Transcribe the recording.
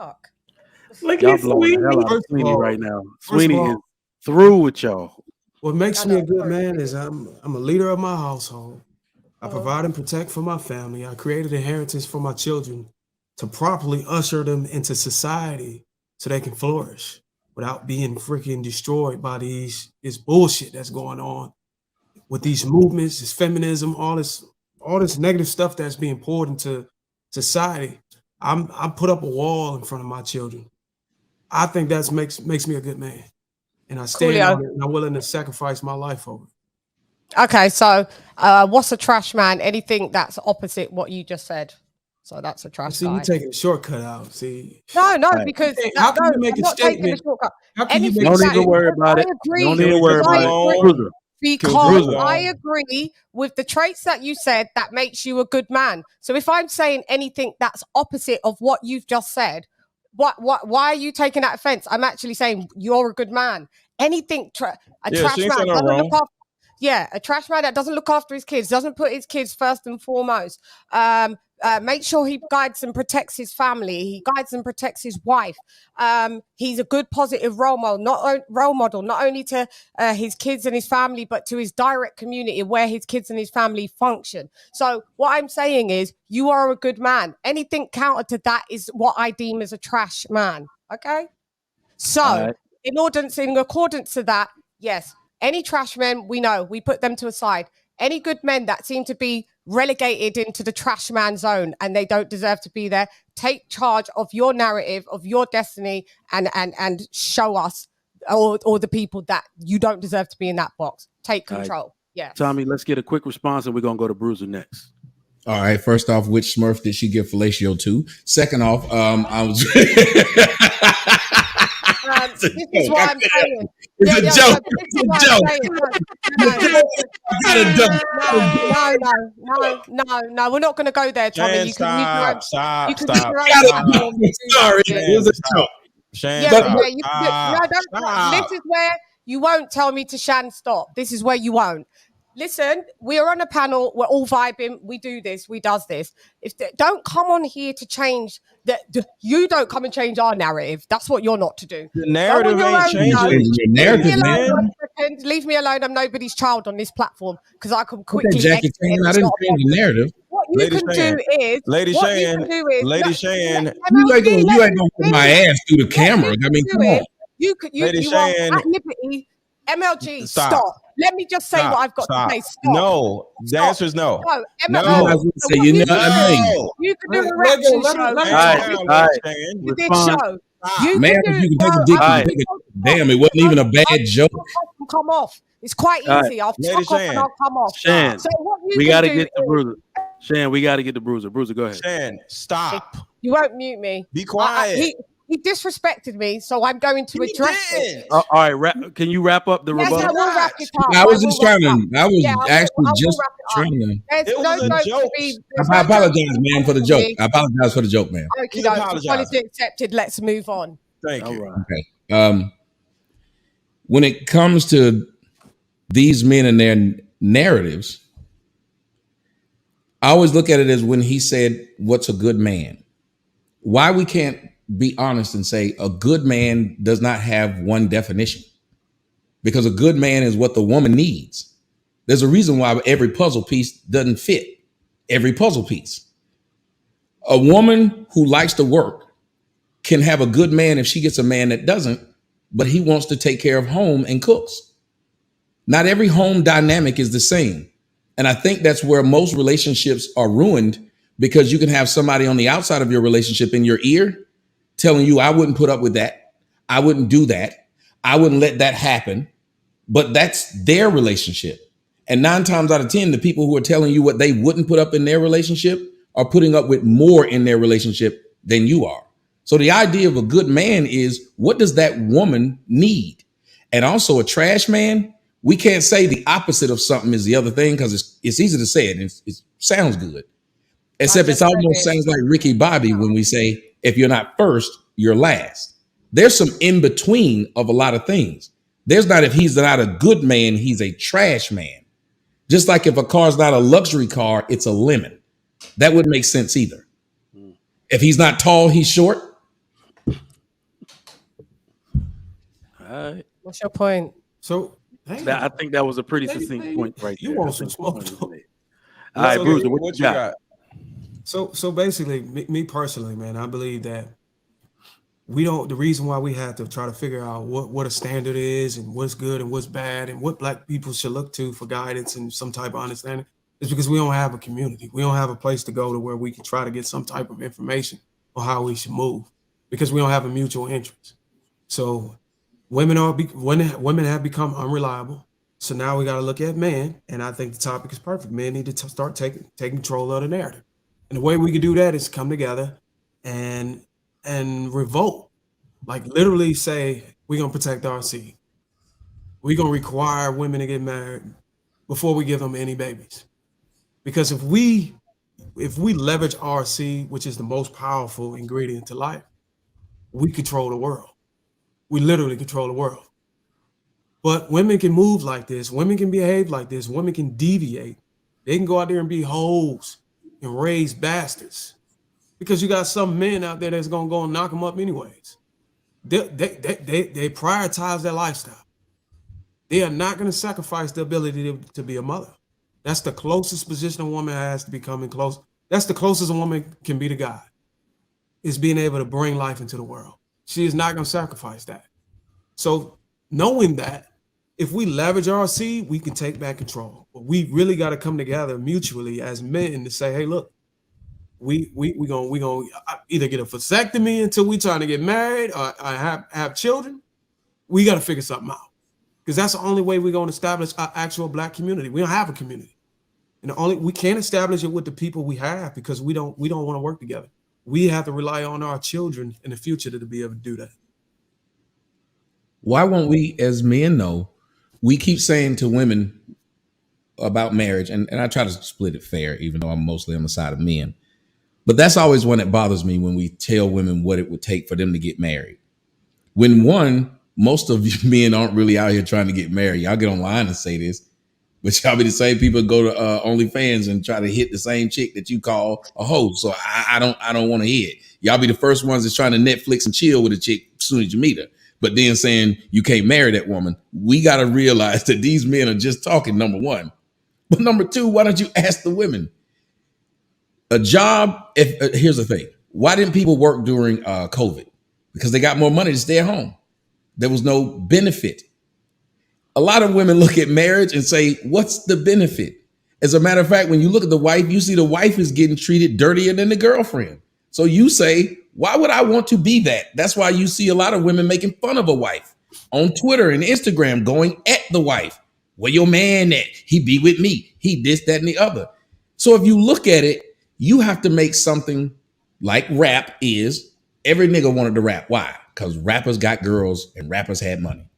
fuck? Look Y'all at blowing the Sweeney. hell out of First of Sweeney all, right now. first of Sweeney all, is through with y'all. what makes I me a know. good man is I'm a leader of my household. I Uh-huh. provide and protect for my family. I created inheritance for my children to properly usher them into society so they can flourish without being freaking destroyed by this bullshit that's going on with these movements, this feminism, all this negative stuff that's being poured into society. I put up a wall in front of my children. I think that makes me a good man, and I stand Coolio. on it, and I'm willing to sacrifice my life over it. Okay, so what's a trash man? Anything that's opposite what you just said. So that's a trash See, you guy. taking a shortcut out. See, No, Right. because how can no, you make I'm a not taking the statement? shortcut. How can you make Anything a Don't that even worry statement? about I it. agree. Don't Can we even worry just about move it. on? Bruiser. Because move I on? agree with the traits that you said that makes you a good man. So if I'm saying anything that's opposite of what you've just said, why are you taking that offense? I'm actually saying you're a good man. Anything a Yeah, trash she ain't man saying nothing doesn't look wrong. after. Yeah, a trash man that doesn't look after his kids, doesn't put his kids first and foremost. Make sure he guides and protects his family. He guides and protects his wife. He's a good, positive role model, not only to his kids and his family, but to his direct community where his kids and his family function. So what I'm saying is, you are a good man. Anything counter to that is what I deem as a trash man. Okay. So All right. in accordance to that, yes, any trash men we know, we put them to a side. Any good men that seem to be relegated into the trash man zone and they don't deserve to be there, take charge of your narrative, of your destiny, and show us or the people that you don't deserve to be in that box. Take All right. control. Yeah. Tommy, let's get a quick response and we're going to go to Bruiser next. All right. First off, which Smurf did she give fellatio to? Second off, I was. This is what I'm saying. It's a joke. This is what I'm saying. No. We're not going to go there, Tommy. Shan, You can use your own. stop. You can use your own Gotta platform be to do that sorry. shit. It was a joke. Shan, Yeah, stop. you can do, no, don't. Stop. This is where you won't tell me to Shan stop. This is where you won't. Listen, we are on a panel. We're all vibing. We do this. We does this. Don't come on here to change that. You don't come and change our narrative. That's what you're not to do. The narrative Go on your ain't own changing. show. Your narrative, Leave me alone man. 1 second. Leave me alone. I'm nobody's child on this platform because I can Okay, quickly Jackie exit. Chan, I It's didn't not a change the problem. narrative. What you Lady can Shan. do is Lady what you Shan. can do is Lady Shan. You ain't gonna put my listen, ass through the what camera. you I mean, can come do on. is you Lady are Shan. at liberty. MLG, Stop. stop. Let me just say what I've got to say. Stop. No. The Stop. answer is no. No, No. You might as well So say, what you you know what can I do, mean? you can do a Let her- reaction let her- show. let her Calm talk. down, All right. Lady Shan. To this Respond. show. Stop. You Man, can if do you can take no, a dick, I you can can take fuck a damn. It wasn't even a bad joke. come off. It's quite All right. easy. I'll Lady fuck off and Shan. I'll come off. Shan, So what you we can got to do get the is Bruiser. Shan, we got to get the Bruiser. Bruiser, go ahead. Shan, stop. you won't mute me. Be quiet. He disrespected me, so I'm going to He address it. did. All right. Can you wrap up the Yes, I rebuttal? will wrap it up. I was will just wrap trying it up. to, I was Yeah, actually I will just wrap it up. trying to. There's It was a no joke. I apologize, man, for the joke. I apologize for the joke, man. Okay, He's no, apologizing. apology accepted. Let's move on. Thank All you. right. Okay. When it comes to these men and their narratives, I always look at it as when he said, "What's a good man?" Why we can't be honest and say a good man does not have one definition, because a good man is what the woman needs. There's a reason why every puzzle piece doesn't fit every puzzle piece. A woman who likes to work can have a good man if she gets a man that doesn't, but he wants to take care of home and cooks. Not every home dynamic is the same. And I think that's where most relationships are ruined, because you can have somebody on the outside of your relationship in your ear telling you, I wouldn't put up with that. I wouldn't do that. I wouldn't let that happen. But that's their relationship. And 9 times out of 10, the people who are telling you what they wouldn't put up in their relationship are putting up with more in their relationship than you are. So the idea of a good man is, what does that woman need? And also a trash man, we can't say the opposite of something is the other thing, because it's easy to say it. It sounds good. Except it's almost sounds like Ricky Bobby when we say, if you're not first, you're last. There's some in between of a lot of things. There's not, if he's not a good man, he's a trash man. Just like if a car's not a luxury car, it's a lemon. That wouldn't make sense either. If he's not tall, he's short. All right. What's your point? So I think that was a pretty succinct point right there. You want some smoke? All right, Bruiser, what you got? So basically, me personally, man, I believe that the reason why we have to try to figure out what a standard is and what's good and what's bad and what Black people should look to for guidance and some type of understanding is because we don't have a community. We don't have a place to go to where we can try to get some type of information on how we should move because we don't have a mutual interest. So women have become unreliable. So now we got to look at men, and I think the topic is perfect. Men need to start taking control of the narrative, and the way we can do that is come together and revolt, like literally say we're gonna protect our seed. We're gonna require women to get married before we give them any babies, because if we leverage our seed, which is the most powerful ingredient to life, we control the world. We literally control the world. But women can move like this. Women can behave like this. Women can deviate. They can go out there and be hoes and raise bastards, because you got some men out there that's gonna go and knock them up anyways. They prioritize their lifestyle. They are not gonna sacrifice the ability to be a mother. That's the closest position a woman has to becoming close. That's the closest a woman can be to God, is being able to bring life into the world. She is not gonna sacrifice that. So knowing that, if we leverage our seed, we can take back control. But we really got to come together mutually as men to say, hey, look, we gonna either get a vasectomy until we trying to get married or have children. We got to figure something out, because that's the only way we're gonna establish our actual Black community. We don't have a community, and we can't establish it with the people we have because we don't want to work together. We have to rely on our children in the future to be able to do that. Why won't we, as men, know? We keep saying to women about marriage, and I try to split it fair, even though I'm mostly on the side of men. But that's always one that bothers me when we tell women what it would take for them to get married. When most of you men aren't really out here trying to get married. Y'all get online and say this, but y'all be the same people go to OnlyFans and try to hit the same chick that you call a hoe. So I don't want to hear it. Y'all be the first ones that's trying to Netflix and chill with a chick as soon as you meet her, but then saying you can't marry that woman. We got to realize that these men are just talking, number one. But number two, why don't you ask the women? A job, here's the thing. Why didn't people work during COVID? Because they got more money to stay at home. There was no benefit. A lot of women look at marriage and say, what's the benefit? As a matter of fact, when you look at the wife, you see the wife is getting treated dirtier than the girlfriend. So you say, why would I want to be that? That's why you see a lot of women making fun of a wife on Twitter and Instagram, going at the wife. Where your man at? He be with me. He this, that, and the other. So if you look at it, you have to make something like rap is. Every nigga wanted to rap. Why? Because rappers got girls and rappers had money.